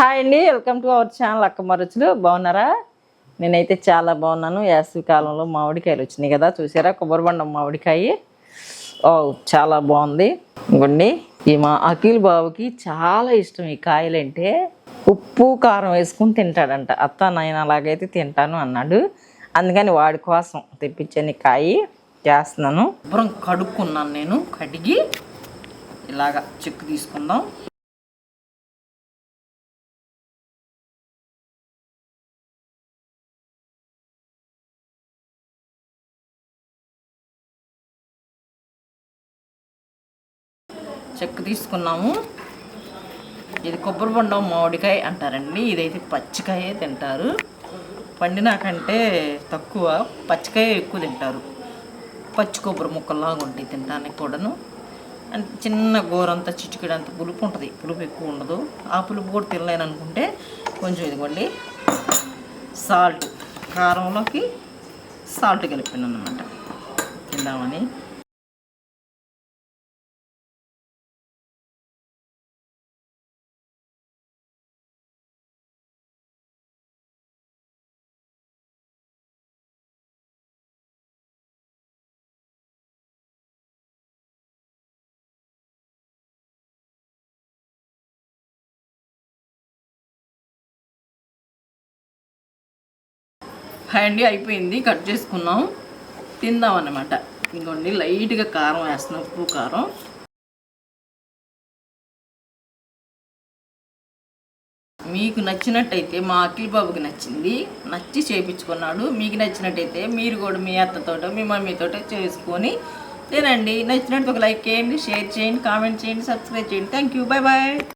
Hi అండి, welcome to our channel Akkamma రుచులు. బాగున్నారా? నేనైతే చాలా బాగున్నాను. వేసవి కాలంలో మామిడికాయలు వచ్చినాయి కదా, చూసారా? కొబ్బరి బండం మామిడికాయ చాలా బాగుంది. ఇంకోండి, ఈ మా అఖిల్ బాబుకి చాలా ఇష్టం ఈ కాయలంటే. ఉప్పు కారం వేసుకుని తింటాడంట. అత్త నేను అలాగైతే తింటాను అన్నాడు. అందుకని వాడి కోసం తెప్పించాను కాయ చేస్తున్నాను. శుభ్రం కడుక్కున్నాను నేను. కడిగి ఇలాగా చెక్కు తీసుకుందాం. చెక్కు తీసుకున్నాము. ఇది కొబ్బరి బొండం మామిడికాయ అంటారండి. ఇదైతే పచ్చికాయ తింటారు. పండినాకంటే తక్కువ పచ్చికాయ ఎక్కువ తింటారు. పచ్చి కొబ్బరి ముక్కల్లాగా ఉంటాయి తినడానికి కూడాను. అంటే చిన్న గోరంతా చిటికెడంత పులుపు ఉంటుంది, పులుపు ఎక్కువ ఉండదు. ఆ పులుపు కూడా తినలేను అనుకుంటే కొంచెం ఇదిగోండి సాల్ట్, కారంలోకి సాల్ట్ కలిపాను అన్నమాట తిందామని. హ్యాండీ అయిపోయింది, కట్ చేసుకున్నాం, తిందాం అన్నమాట. ఇంకోండి లైట్గా కారం వేస్తున్నాం, ఉప్పు కారం. మీకు నచ్చినట్టయితే, మా అఖిల్ బాబుకి నచ్చి చేయించుకున్నాడు. మీకు నచ్చినట్టయితే మీరు కూడా మీ అత్తతోటో మీ మమ్మీతోటో చేసుకొని తినండి. నచ్చినట్టు ఒక లైక్ చేయండి, షేర్ చేయండి, కామెంట్ చేయండి, సబ్స్క్రైబ్ చేయండి. Thank you, bye bye.